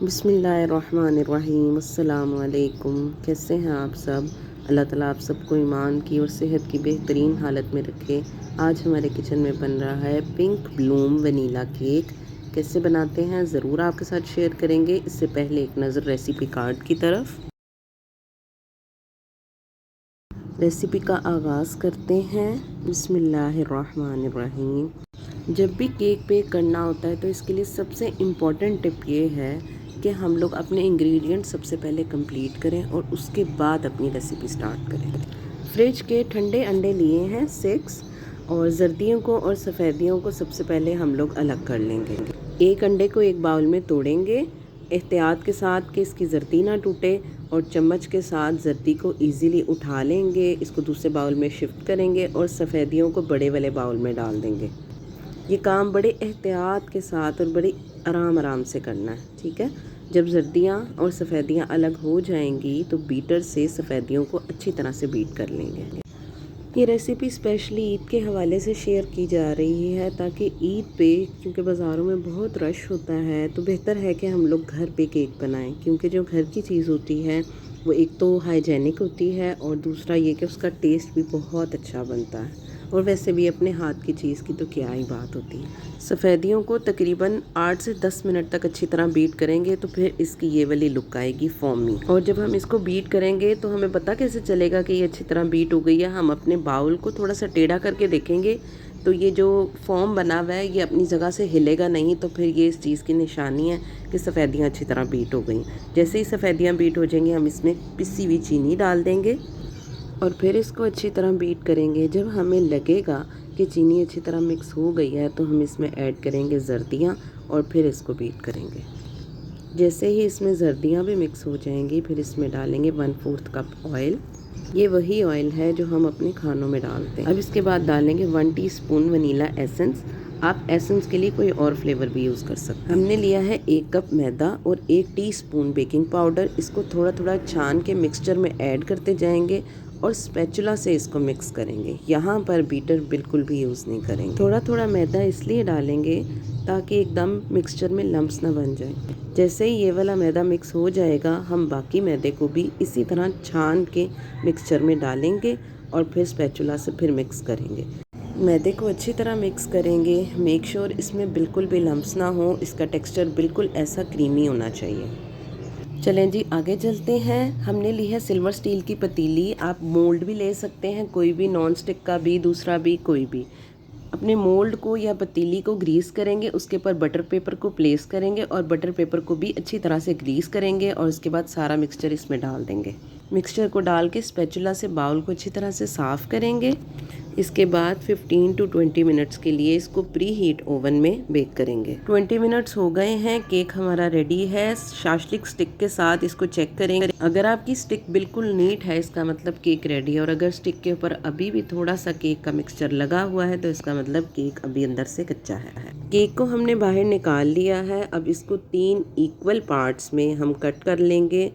بسم اللہ الرحمن الرحیم۔ السلام علیکم، کیسے ہیں آپ سب؟ اللہ تعالیٰ آپ سب کو ایمان کی اور صحت کی بہترین حالت میں رکھے۔ آج ہمارے کچن میں بن رہا ہے پنک بلوم ونیلا کیک۔ کیسے بناتے ہیں ضرور آپ کے ساتھ شیئر کریں گے۔ اس سے پہلے ایک نظر ریسیپی کارڈ کی طرف۔ ریسیپی کا آغاز کرتے ہیں۔ بسم اللہ الرحمن الرحیم۔ جب بھی کیک بیک کرنا ہوتا ہے تو اس کے لیے سب سے امپورٹنٹ ٹپ یہ ہے کہ ہم لوگ اپنے انگریڈینٹ سب سے پہلے کمپلیٹ کریں اور اس کے بعد اپنی ریسیپی سٹارٹ کریں۔ فریج کے ٹھنڈے انڈے لیے ہیں 6 اور زردیوں کو اور سفیدیوں کو سب سے پہلے ہم لوگ الگ کر لیں گے۔ ایک انڈے کو ایک باؤل میں توڑیں گے احتیاط کے ساتھ کہ اس کی زردی نہ ٹوٹے، اور چمچ کے ساتھ زردی کو ایزیلی اٹھا لیں گے۔ اس کو دوسرے باؤل میں شفٹ کریں گے اور سفیدیوں کو بڑے والے باؤل میں ڈال دیں گے۔ یہ کام بڑے احتیاط کے ساتھ اور بڑی آرام سے کرنا ہے، ٹھیک ہے؟ جب زردیاں اور سفیدیاں الگ ہو جائیں گی تو بیٹر سے سفیدیوں کو اچھی طرح سے بیٹ کر لیں گے۔ یہ ریسیپی اسپیشلی عید کے حوالے سے شیئر کی جا رہی ہے تاکہ عید پہ، کیونکہ بازاروں میں بہت رش ہوتا ہے، تو بہتر ہے کہ ہم لوگ گھر پہ کیک بنائیں، کیونکہ جو گھر کی چیز ہوتی ہے وہ ایک تو ہائیجینک ہوتی ہے اور دوسرا یہ کہ اس کا ٹیسٹ بھی بہت اچھا بنتا ہے، اور ویسے بھی اپنے ہاتھ کی چیز کی تو کیا ہی بات ہوتی ہے۔ سفیدیوں کو تقریباً 8 سے 10 منٹ تک اچھی طرح بیٹ کریں گے تو پھر اس کی یہ والی لک آئے گی فومی، اور جب ہم اس کو بیٹ کریں گے تو ہمیں پتہ کیسے چلے گا کہ یہ اچھی طرح بیٹ ہو گئی ہے؟ ہم اپنے باؤل کو تھوڑا سا ٹیڑھا کر کے دیکھیں گے تو یہ جو فوم بنا ہوا ہے یہ اپنی جگہ سے ہلے گا نہیں، تو پھر یہ اس چیز کی نشانی ہے کہ سفیدیاں اچھی طرح بیٹ ہو گئیں۔ جیسے ہی سفیدیاں بیٹ ہو جائیں گے ہم اس میں پسی ہوئی چینی ڈال دیں گے اور پھر اس کو اچھی طرح بیٹ کریں گے۔ جب ہمیں لگے گا کہ چینی اچھی طرح مکس ہو گئی ہے تو ہم اس میں ایڈ کریں گے زردیاں اور پھر اس کو بیٹ کریں گے۔ جیسے ہی اس میں زردیاں بھی مکس ہو جائیں گی پھر اس میں ڈالیں گے 1/4 کپ آئل۔ یہ وہی آئل ہے جو ہم اپنے کھانوں میں ڈالتے ہیں۔ اب اس کے بعد ڈالیں گے 1 ٹی اسپون ونیلا ایسنس۔ آپ ایسنس کے لیے کوئی اور فلیور بھی یوز کر سکتے ہیں۔ ہم نے لیا ہے 1 کپ میدا اور 1 ٹی اسپون بیکنگ پاؤڈر۔ اس کو تھوڑا تھوڑا چھان کے مکسچر میں ایڈ کرتے جائیں گے اور اسپیچولا سے اس کو مکس کریں گے۔ یہاں پر بیٹر بالکل بھی یوز نہیں کریں گے۔ تھوڑا تھوڑا میدا اس لیے ڈالیں گے تاکہ ایک دم مکسچر میں لمپس نہ بن جائیں۔ جیسے ہی یہ والا میدا مکس ہو جائے گا ہم باقی میدے کو بھی اسی طرح چھان کے مکسچر میں ڈالیں گے اور پھر اسپیچولا سے پھر مکس کریں گے۔ میدے کو اچھی طرح مکس کریں گے۔ میک شور اس میں بالکل بھی لمپس نہ ہو، اس کا ٹیکسچر بالکل ایسا کریمی ہونا چاہیے۔ چلیں جی آگے چلتے ہیں۔ ہم نے لی ہے سلور سٹیل کی پتیلی۔ آپ مولڈ بھی لے سکتے ہیں، کوئی بھی، نان سٹک کا بھی، دوسرا بھی، کوئی بھی۔ اپنے مولڈ کو یا پتیلی کو گریس کریں گے، اس کے اوپر بٹر پیپر کو پلیس کریں گے اور بٹر پیپر کو بھی اچھی طرح سے گریس کریں گے اور اس کے بعد سارا مکسچر اس میں ڈال دیں گے۔ مکسچر کو ڈال کے اسپیچولا سے باؤل کو اچھی طرح سے صاف کریں گے۔ اس کے بعد 15 to 20 منٹس کے لیے اس کو پری ہیٹ اوون میں بیک کریں گے۔ 20 منٹس ہو گئے ہیں، کیک ہمارا ریڈی ہے۔ شاشلک سٹک کے ساتھ اس کو چیک کریں گے۔ اگر آپ کی سٹک بالکل نیٹ ہے اس کا مطلب کیک ریڈی ہے، اور اگر سٹک کے اوپر ابھی بھی تھوڑا سا کیک کا مکسچر لگا ہوا ہے تو اس کا مطلب کیک ابھی اندر سے کچا ہے۔ کیک کو ہم نے باہر نکال لیا ہے۔ اب اس کو 3 ایکول پارٹس میں ہم کٹ کر لیں گے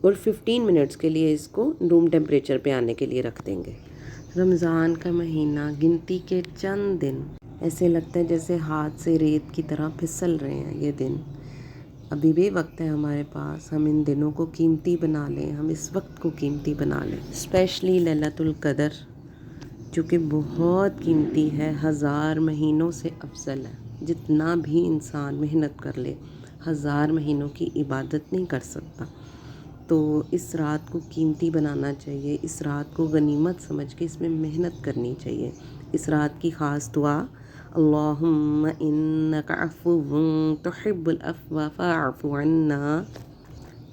اور 15 منٹس کے لیے اس کو روم ٹیمپریچر پہ آنے کے لیے رکھ دیں گے۔ رمضان کا مہینہ، گنتی کے چند دن، ایسے لگتا ہے جیسے ہاتھ سے ریت کی طرح پھسل رہے ہیں یہ دن۔ ابھی بھی وقت ہے ہمارے پاس، ہم ان دنوں کو قیمتی بنا لیں، ہم اس وقت کو قیمتی بنا لیں۔ اسپیشلی لیلۃ القدر جو کہ بہت قیمتی ہے، 1000 مہینوں سے افضل ہے۔ جتنا بھی انسان محنت کر لے 1000 مہینوں کی عبادت نہیں کر سکتا، تو اس رات کو قیمتی بنانا چاہیے، اس رات کو غنیمت سمجھ کے اس میں محنت کرنی چاہیے۔ اس رات کی خاص دعا اللہم انک عفو تحب العفو فاعف عنا۔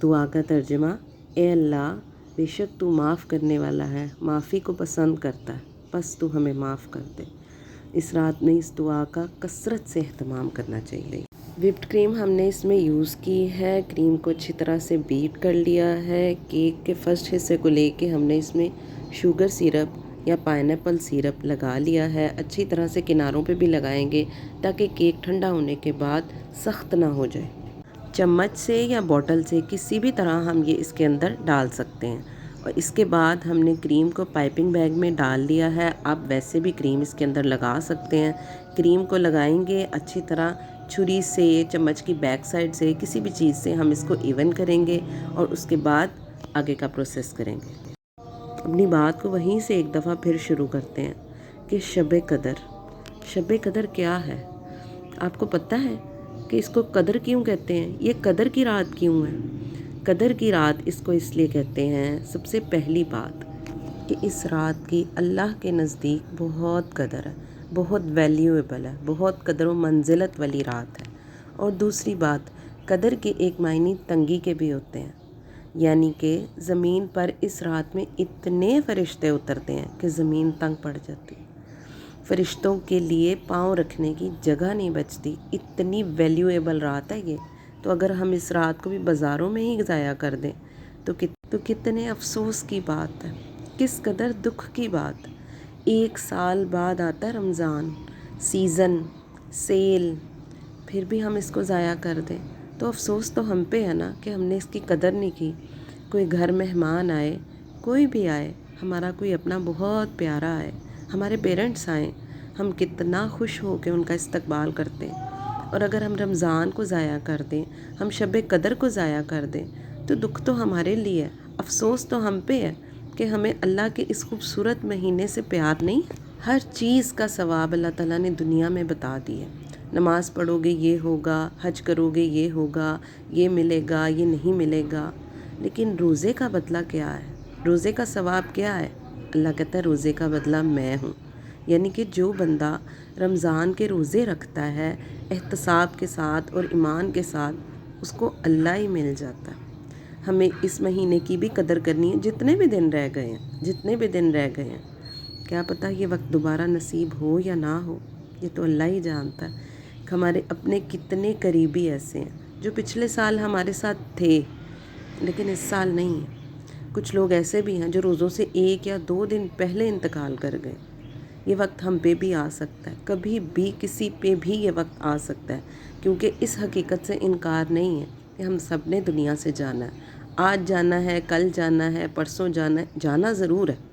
دعا کا ترجمہ، اے اللہ بے شک تو معاف کرنے والا ہے، معافی کو پسند کرتا ہے، بس تو ہمیں معاف کر دے۔ اس رات میں اس دعا کا کثرت سے اہتمام کرنا چاہیے۔ وپڈ کریم ہم نے اس میں یوز کی ہے۔ کریم کو اچھی طرح سے بیٹ کر لیا ہے۔ کیک کے فرسٹ حصے کو لے کے ہم نے اس میں شوگر سیرپ یا پائن ایپل سیرپ لگا لیا ہے۔ اچھی طرح سے کناروں پہ بھی لگائیں گے تاکہ کیک ٹھنڈا ہونے کے بعد سخت نہ ہو جائے۔ چمچ سے یا بوٹل سے کسی بھی طرح ہم یہ اس کے اندر ڈال سکتے ہیں۔ اور اس کے بعد ہم نے کریم کو پائپنگ بیگ میں ڈال دیا ہے۔ آپ ویسے بھی کریم اس کے اندر لگا سکتے ہیں۔ کریم کو لگائیں گے اچھی طرح چھری سے چمچ کی بیک سائڈ سے کسی بھی چیز سے ہم اس کو ایون کریں گے اور اس کے بعد آگے کا پروسیس کریں گے۔ اپنی بات کو وہیں سے ایک دفعہ پھر شروع کرتے ہیں کہ شب قدر کیا ہے؟ آپ کو پتہ ہے کہ اس کو قدر کیوں کہتے ہیں؟ یہ قدر کی رات کیوں ہے؟ قدر کی رات اس کو اس لیے کہتے ہیں، سب سے پہلی بات کہ اس رات کی اللہ کے نزدیک بہت قدر ہے، بہت ویلیویبل ہے، بہت قدر و منزلت والی رات ہے۔ اور دوسری بات، قدر کے ایک معنی تنگی کے بھی ہوتے ہیں، یعنی کہ زمین پر اس رات میں اتنے فرشتے اترتے ہیں کہ زمین تنگ پڑ جاتی، فرشتوں کے لیے پاؤں رکھنے کی جگہ نہیں بچتی، اتنی ویلیویبل رات ہے یہ۔ تو اگر ہم اس رات کو بھی بازاروں میں ہی ضائع کر دیں تو کتنے افسوس کی بات ہے، کس قدر دکھ کی بات۔ 1 سال بعد آتا ہے رمضان، سیزن، سیل، پھر بھی ہم اس کو ضائع کر دیں تو افسوس تو ہم پہ ہے نا کہ ہم نے اس کی قدر نہیں کی۔ کوئی گھر مہمان آئے، کوئی بھی آئے، ہمارا کوئی اپنا بہت پیارا آئے، ہمارے پیرنٹس آئیں، ہم کتنا خوش ہو کے ان کا استقبال کرتے ہیں، اور اگر ہم رمضان کو ضائع کر دیں، ہم شب قدر کو ضائع کر دیں تو دکھ تو ہمارے لیے ہے، افسوس تو ہم پہ ہے کہ ہمیں اللہ کے اس خوبصورت مہینے سے پیار نہیں۔ ہر چیز کا ثواب اللہ تعالیٰ نے دنیا میں بتا دی ہے، نماز پڑھو گے یہ ہوگا، حج کرو گے یہ ہوگا، یہ ملے گا، یہ نہیں ملے گا، لیکن روزے کا بدلہ کیا ہے؟ روزے کا ثواب کیا ہے؟ اللہ کہتا ہے روزے کا بدلہ میں ہوں، یعنی کہ جو بندہ رمضان کے روزے رکھتا ہے احتساب کے ساتھ اور ایمان کے ساتھ، اس کو اللہ ہی مل جاتا ہے۔ ہمیں اس مہینے کی بھی قدر کرنی ہے، جتنے بھی دن رہ گئے ہیں، کیا پتہ یہ وقت دوبارہ نصیب ہو یا نہ ہو، یہ تو اللہ ہی جانتا ہے۔ ہمارے اپنے کتنے قریبی ایسے ہیں جو پچھلے سال ہمارے ساتھ تھے لیکن اس سال نہیں ہیں، کچھ لوگ ایسے بھی ہیں جو روزوں سے 1 یا 2 دن پہلے انتقال کر گئے۔ یہ وقت ہم پہ بھی آ سکتا ہے، کبھی بھی کسی پہ بھی یہ وقت آ سکتا ہے، کیونکہ اس حقیقت سے انکار نہیں ہے کہ ہم سب نے دنیا سے جانا ہے، آج جانا ہے، کل جانا ہے، پرسوں جانا ہے، جانا ضرور ہے۔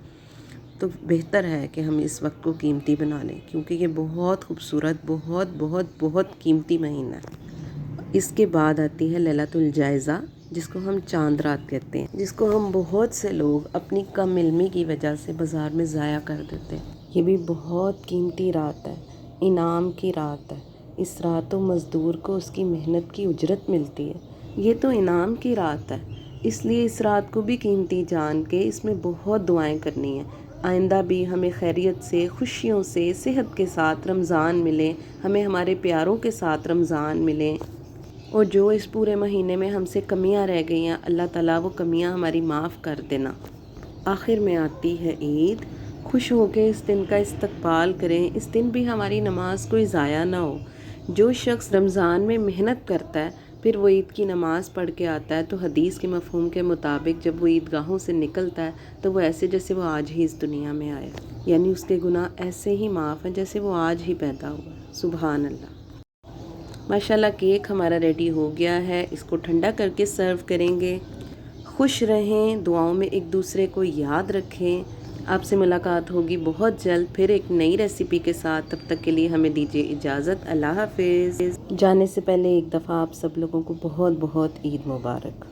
تو بہتر ہے کہ ہم اس وقت کو قیمتی بنا لیں، کیونکہ یہ بہت خوبصورت، بہت بہت بہت قیمتی مہینہ ہے۔ اس کے بعد آتی ہے لیلۃ الجائزہ، جس کو ہم چاند رات کہتے ہیں، جس کو ہم بہت سے لوگ اپنی کم علمی کی وجہ سے بازار میں ضائع کر دیتے ہیں۔ یہ بھی بہت قیمتی رات ہے، انعام کی رات ہے۔ اس رات تو مزدور کو اس کی محنت کی اجرت ملتی ہے، یہ تو انعام کی رات ہے، اس لیے اس رات کو بھی قیمتی جان کے اس میں بہت دعائیں کرنی ہیں۔ آئندہ بھی ہمیں خیریت سے، خوشیوں سے، صحت کے ساتھ رمضان ملے، ہمیں ہمارے پیاروں کے ساتھ رمضان ملے، اور جو اس پورے مہینے میں ہم سے کمیاں رہ گئی ہیں اللہ تعالیٰ وہ کمیاں ہماری معاف کر دینا۔ آخر میں آتی ہے عید، خوش ہو کے اس دن کا استقبال کریں، اس دن بھی ہماری نماز کوئی ضائع نہ ہو۔ جو شخص رمضان میں محنت کرتا ہے پھر وہ عید کی نماز پڑھ کے آتا ہے تو حدیث کے مفہوم کے مطابق جب وہ عید گاہوں سے نکلتا ہے تو وہ ایسے جیسے وہ آج ہی اس دنیا میں آیا، یعنی اس کے گناہ ایسے ہی معاف ہیں جیسے وہ آج ہی پیدا ہوا۔ سبحان اللہ۔ ماشاءاللہ کیک ہمارا ریڈی ہو گیا ہے، اس کو ٹھنڈا کر کے سرو کریں گے۔ خوش رہیں، دعاؤں میں ایک دوسرے کو یاد رکھیں۔ آپ سے ملاقات ہوگی بہت جلد پھر ایک نئی ریسیپی کے ساتھ، تب تک کے لیے ہمیں دیجیے اجازت، اللہ حافظ۔ جانے سے پہلے ایک دفعہ آپ سب لوگوں کو بہت بہت عید مبارک۔